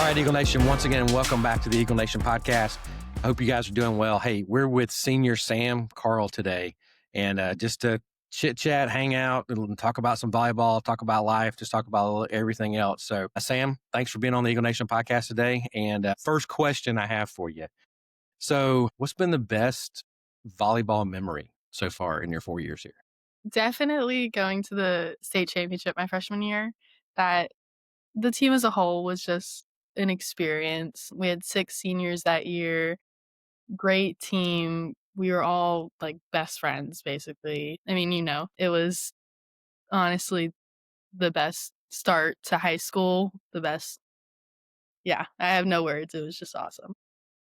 right, Eagle Nation, once again, welcome back to the Eagle Nation podcast. I hope you guys are doing well. Hey, we're with senior Sam Karel today, and just to chit-chat, hang out, and talk about some volleyball, talk about life, just talk about everything else. So, Sam, thanks for being on the Eagle Nation podcast today. And first question I have for you. So, what's been the best volleyball memory so far in your 4 years here? Definitely going to the state championship my freshman year. That the team as a whole was just an experience. We had 6 seniors that year, great team. We were all, like, best friends, basically. I mean, it was honestly the best start to high school, the best. Yeah, I have no words. It was just awesome.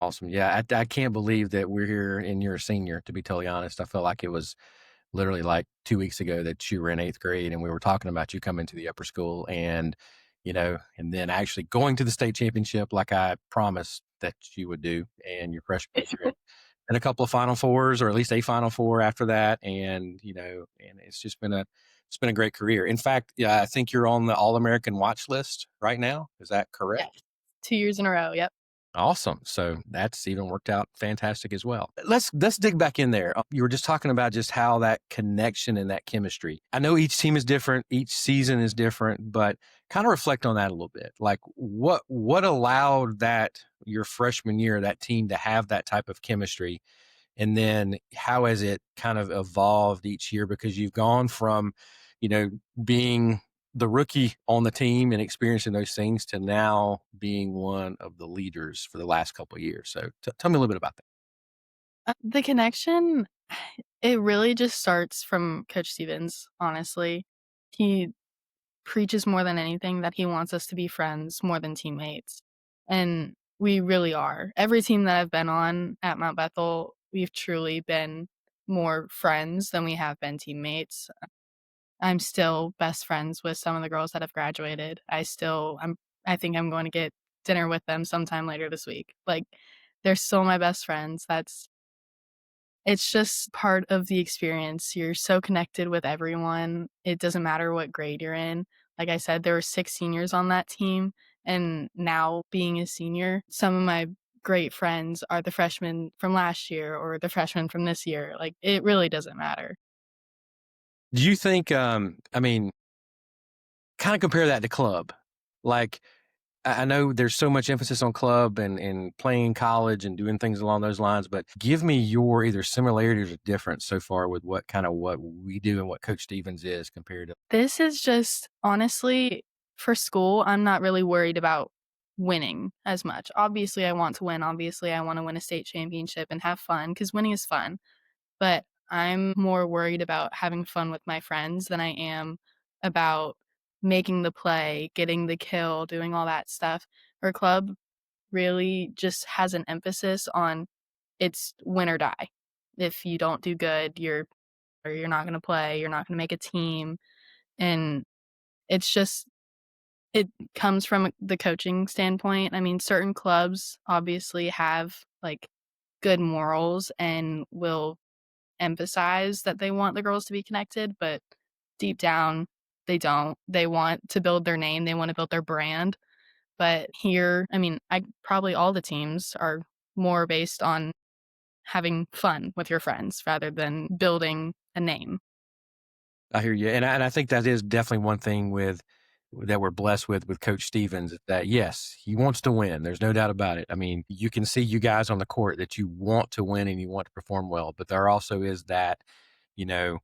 Awesome. Yeah, I can't believe that we're here and you're a senior, to be totally honest. I feel like it was literally like 2 weeks ago that you were in 8th grade and we were talking about you coming to the upper school and, and then actually going to the state championship like I promised that you would do. And your freshman year and a couple of Final Fours or at least a Final Four after that. And, and it's been a great career. In fact, yeah, I think you're on the All-American watch list right now. Is that correct? Yes. 2 years in a row, yep. Awesome. So that's even worked out fantastic as well. Let's dig back in there. You were just talking about just how that connection and that chemistry. I know each team is different, each season is different, but kind of reflect on that a little bit. Like what allowed that your freshman year, that team to have that type of chemistry, and then how has it kind of evolved each year because you've gone from, being the rookie on the team and experiencing those things to now being one of the leaders for the last couple of years. So tell me a little bit about that. The connection, it really just starts from Coach Stevens, honestly. He preaches more than anything that he wants us to be friends more than teammates, and we really are. Every team that I've been on at Mount Bethel, we've truly been more friends than we have been teammates. I'm still best friends with some of the girls that have graduated. I think I'm going to get dinner with them sometime later this week. Like, they're still my best friends. It's just part of the experience. You're so connected with everyone. It doesn't matter what grade you're in. Like I said, there were 6 seniors on that team, and now being a senior, some of my great friends are the freshmen from last year or the freshmen from this year. Like, it really doesn't matter. Do you think, kind of compare that to club? Like, I know there's so much emphasis on club and playing college and doing things along those lines, but give me your either similarities or difference so far with what we do and what Coach Stevens is compared to. This is just honestly, for school, I'm not really worried about winning as much. Obviously, I want to win. Obviously, I want to win a state championship and have fun because winning is fun. But I'm more worried about having fun with my friends than I am about making the play, getting the kill, doing all that stuff. Her club really just has an emphasis on it's win or die. If you don't do good, you're not going to play, you're not going to make a team. And it's just it comes from the coaching standpoint. I mean, certain clubs obviously have, like, good morals and will emphasize that they want the girls to be connected, but deep down, they don't. They want to build their name, they wanna build their brand, but here, I mean, I probably all the teams are more based on having fun with your friends rather than building a name. I hear you, and I think that is definitely one thing that we're blessed with Coach Stevens. That yes, he wants to win. There's no doubt about it. I mean, you can see you guys on the court that you want to win and you want to perform well, but there also is that, you know,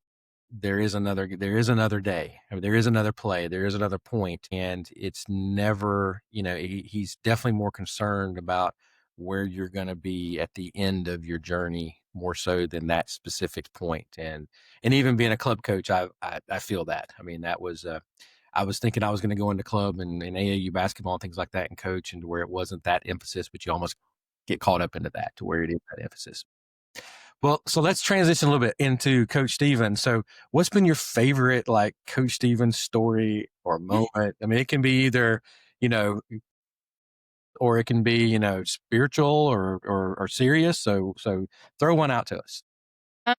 there is another day. I mean, there is another play. There is another point, and it's never. He's definitely more concerned about where you're going to be at the end of your journey more so than that specific point. And even being a club coach, I feel that. I mean, that was. I was thinking I was going to go into club and AAU basketball and things like that and coach, and to where it wasn't that emphasis, but you almost get caught up into that to where it is that emphasis. Well, so let's transition a little bit into Coach Stevens. So what's been your favorite like Coach Stevens story or moment? I mean, it can be either, you know, or it can be, spiritual or serious. So throw one out to us.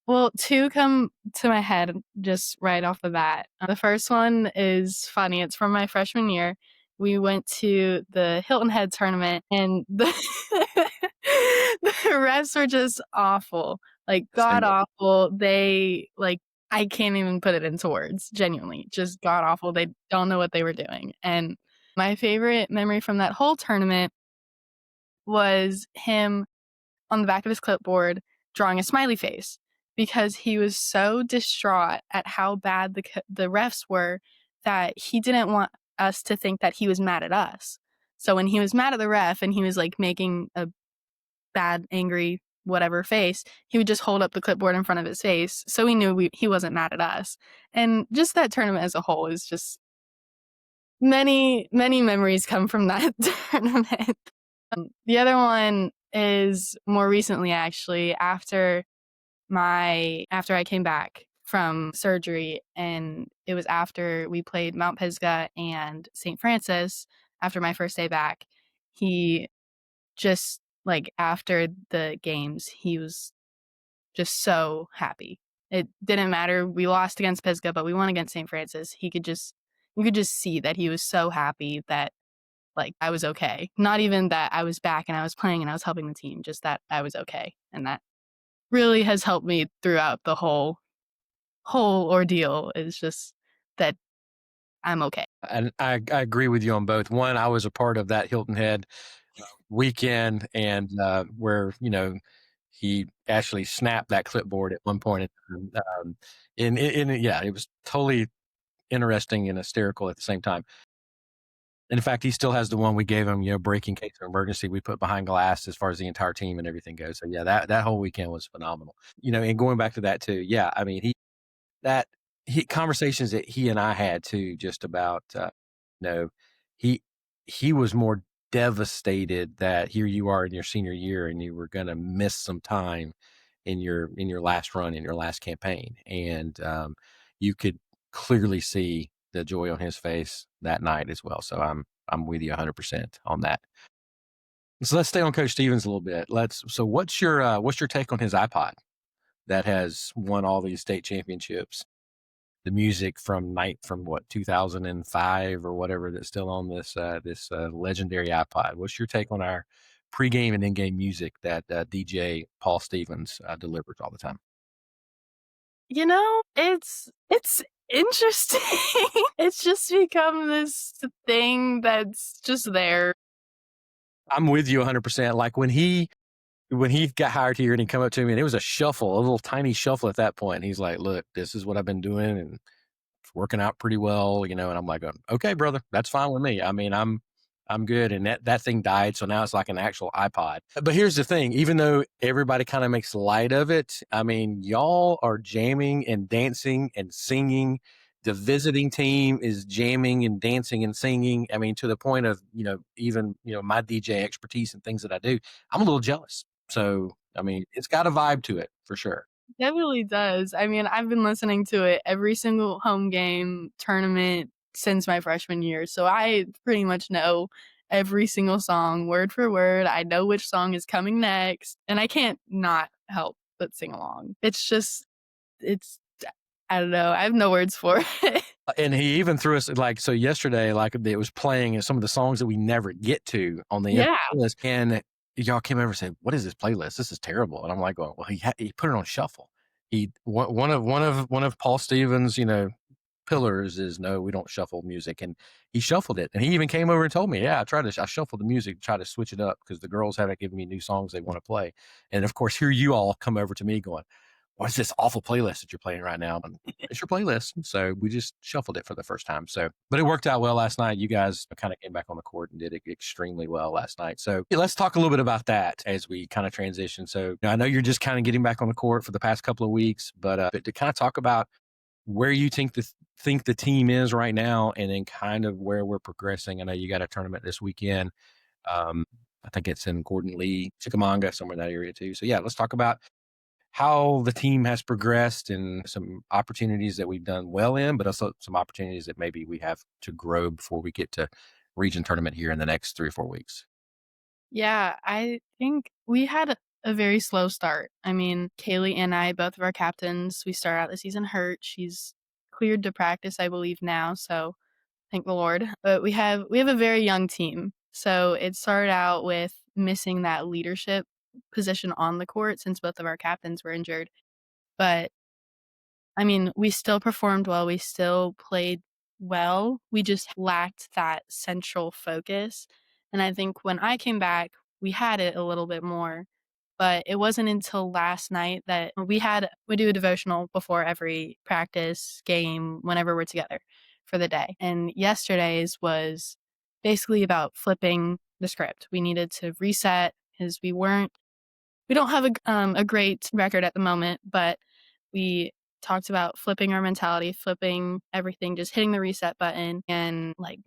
Well, 2 come to my head just right off the bat. The first one is funny, it's from my freshman year. we went to the Hilton Head tournament, and the refs were just awful, like, god Same. awful. They, like, I can't even put it into words, genuinely, just god awful. They don't know what they were doing, and my favorite memory from that whole tournament was him on the back of his clipboard drawing a smiley face because he was so distraught at how bad the refs were that he didn't want us to think that he was mad at us. So when he was mad at the ref and he was like making a bad, angry, whatever face, he would just hold up the clipboard in front of his face. So we knew he wasn't mad at us. And just that tournament as a whole is just many, many memories come from that tournament. The other one is more recently, actually, after I came back from surgery, and it was after we played Mount Pisgah and St. Francis after my first day back. He just, like, after the games, he was just so happy. It didn't matter. We lost against Pisgah, but we won against St. Francis. You could just see that he was so happy that, like, I was okay. Not even that I was back and I was playing and I was helping the team, just that I was okay. And that really has helped me throughout the whole ordeal, is just that I'm okay. And I agree with you on both. One, I was a part of that Hilton Head weekend, and where he actually snapped that clipboard at one point. And yeah, it was totally interesting and hysterical at the same time. And in fact, he still has the one we gave him, break in case of emergency. We put behind glass as far as the entire team and everything goes. So yeah, that whole weekend was phenomenal. And going back to that too, yeah, I mean, that he conversations that he and I had too, just about you know, he he was more devastated that here you are in your senior year and you were gonna miss some time in your last run, in your last campaign. And you could clearly see the joy on his face that night as well. So I'm with you 100% on that. So let's stay on Coach Stevens a little bit. So what's your take on his iPod that has won all these state championships? The music from what 2005 or whatever that's still on this legendary iPod. What's your take on our pregame and in-game music that DJ Paul Stevens delivers all the time? It's interesting. It's just become this thing that's just there. I'm with you 100%. Like when he got hired here and he come up to me and it was a shuffle, a little tiny shuffle at that point. And he's like, "Look, this is what I've been doing and it's working out pretty well," and I'm like, "Okay, brother, that's fine with me. I mean, I'm good." And that thing died, so now it's like an actual iPod. But here's the thing: even though everybody kind of makes light of it, I mean, y'all are jamming and dancing and singing. The visiting team is jamming and dancing and singing. I mean, to the point of even my DJ expertise and things that I do. I'm a little jealous. So I mean, it's got a vibe to it for sure. Definitely does. I mean, I've been listening to it every single home game, tournament since my freshman year, so I pretty much know every single song word for word. I know which song is coming next, and I can't not help but sing along. It's I don't know. I have no words for it. And he even threw us like so yesterday, like it was playing some of the songs that we never get to on the Yeah. playlist. And y'all came over and said, "What is this playlist? This is terrible." And I'm like, "Well, he put it on shuffle. He one of Paul Stevens, pillars is no, we don't shuffle music." And he shuffled it. And he even came over and told me, "Yeah, I shuffled the music to try to switch it up because the girls haven't given me new songs they want to play." And of course, here you all come over to me going, "What is this awful playlist that you're playing right now?" And it's your playlist. So we just shuffled it for the first time. So, but it worked out well last night. You guys kind of came back on the court and did it extremely well last night. So yeah, let's talk a little bit about that as we kind of transition. So I know you're just kind of getting back on the court for the past couple of weeks, but to kind of talk about where you think the team is right now, and then kind of where we're progressing. I know you got a tournament this weekend. Um, I think it's in Gordon Lee, Chickamauga, somewhere in that area too. So yeah, let's talk about how the team has progressed and some opportunities that we've done well in, but also some opportunities that maybe we have to grow before we get to region tournament here in the next 3 or 4 weeks. Yeah, I think we had a very slow start. I mean, Kaylee and I, both of our captains, we started out the season hurt. She's cleared to practice, I believe, now, so thank the Lord. But we have a very young team. So it started out with missing that leadership position on the court since both of our captains were injured. But I mean, we still performed well, we still played well, we just lacked that central focus, and I think when I came back, we had it a little bit more, but it wasn't until last night that we do a devotional before every practice, game, whenever we're together for the day, and yesterday's was basically about flipping the script. We needed to reset because we don't have a great record at the moment, but we talked about flipping our mentality, flipping everything, just hitting the reset button and, like,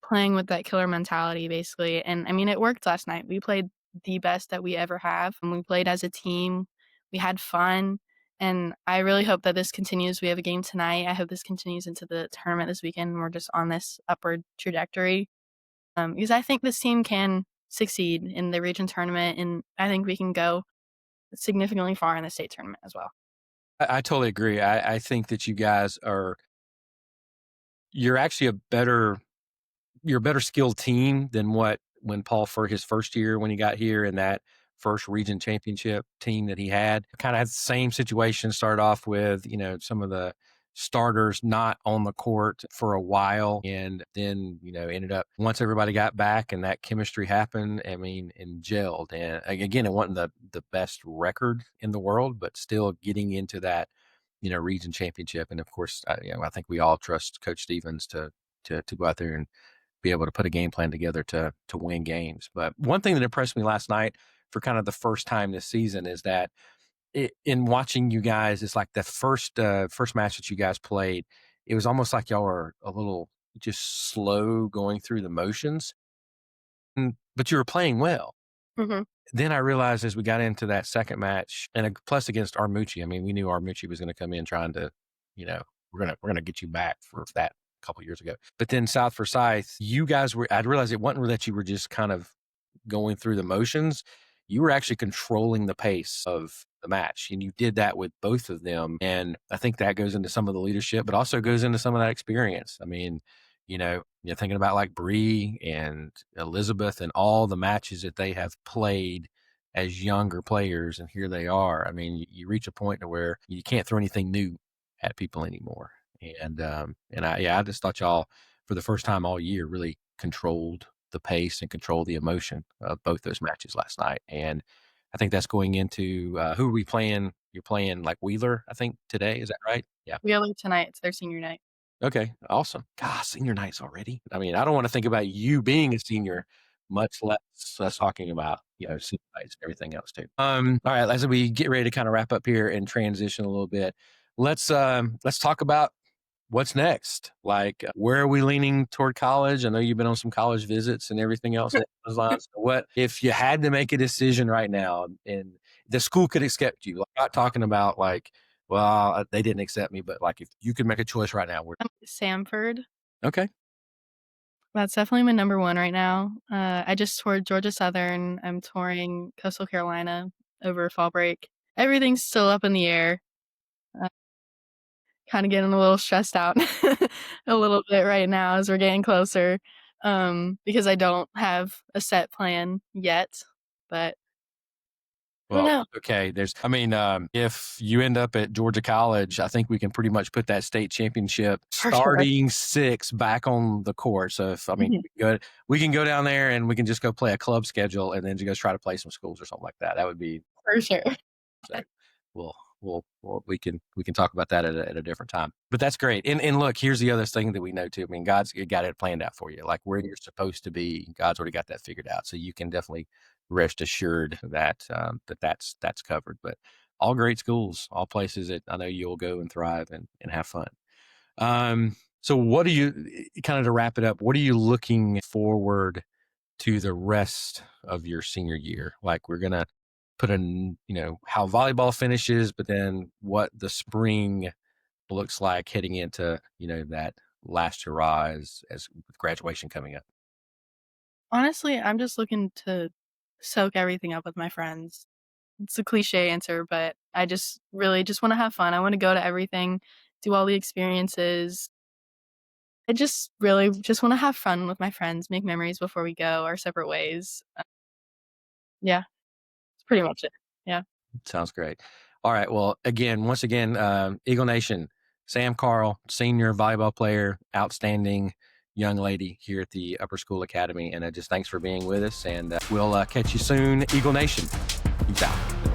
playing with that killer mentality, basically, and, I mean, it worked last night. We played the best that we ever have, and we played as a team. We had fun, and I really hope that this continues. We have a game tonight. I hope this continues into the tournament this weekend, and we're just on this upward trajectory, because I think this team can succeed in the region tournament, and I think we can go significantly far in the state tournament as well. I totally agree. I think that you guys are you're actually you're a better skilled team than what when Paul for his first year when he got here and that first region championship team that he had kind of had the same situation. Started off with some of the starters not on the court for a while, and then ended up once everybody got back and that chemistry happened. I mean, and gelled. And again, it wasn't the best record in the world, but still getting into that region championship. And of course, I think we all trust Coach Stevens to go out there and be able to put a game plan together to win games. But one thing that impressed me last night for kind of the first time this season is that in watching you guys, it's like the first match that you guys played. It was almost like y'all were a little just slow going through the motions, but you were playing well. Mhm. Then I realized as we got into that second match, and plus against Armucci, I mean, we knew Armucci was going to come in trying to, we're gonna get you back for that a couple years ago. But then South Forsyth, you guys were. I'd realized it wasn't that you were just kind of going through the motions. You were actually controlling the pace of the match, and you did that with both of them. And I think that goes into some of the leadership, but also goes into some of that experience. I mean, you're thinking about like Bree and Elizabeth and all the matches that they have played as younger players, and here they are. I mean, you reach a point to where you can't throw anything new at people anymore. And I just thought y'all for the first time all year really controlled the pace and control the emotion of both those matches last night. And I think that's going into who are we playing? You're playing like Wheeler, I think today. Is that right? Yeah. We have it tonight, it's their senior night. Okay. Awesome. God, senior nights already. I mean, I don't want to think about you being a senior, much less us talking about senior nights and everything else too. All right. As we get ready to kind of wrap up here and transition a little bit, let's talk about what's next? Like, where are we leaning toward college? I know you've been on some college visits and everything else along those lines. So what if you had to make a decision right now and the school could accept you? Like, not talking about like, well, they didn't accept me, but like if you could make a choice right now, Samford, okay. that's definitely my number 1 right now. I just toured Georgia Southern, I'm touring Coastal Carolina over fall break. Everything's still up in the air. Uh, Kinda getting a little stressed out a little bit right now as we're getting closer, because I don't have a set plan yet, but I don't Well, know. okay. If you end up at Georgia College, I think we can pretty much put that state championship For sure. starting six back on the court. So if I mean, Mhm. we can go down there and we can just go play a club schedule and then just go try to play some schools or something like that. That would be For sure. so. We can talk about that at a different time. But that's great. And look, here's the other thing that we know too. I mean, God's got it planned out for you, like where you're supposed to be. God's already got that figured out, so you can definitely rest assured that that's covered. But all great schools, all places that I know you'll go and thrive and have fun. So what do you kind of to wrap it up? What are you looking forward to the rest of your senior year? Like we're gonna put in, how volleyball finishes, but then what the spring looks like heading into, that last hurrah as with graduation coming up. Honestly, I'm just looking to soak everything up with my friends. It's a cliche answer, but I just really just wanna have fun. I wanna go to everything, do all the experiences, I just really just wanna have fun with my friends, make memories before we go our separate ways. Yeah, that's pretty much it. Yeah. Sounds great. All right. Well, again, once again, Eagle Nation, Sam Karel, senior volleyball player, outstanding young lady here at the Upper School Academy. And just thanks for being with us. And we'll catch you soon, Eagle Nation. Peace out.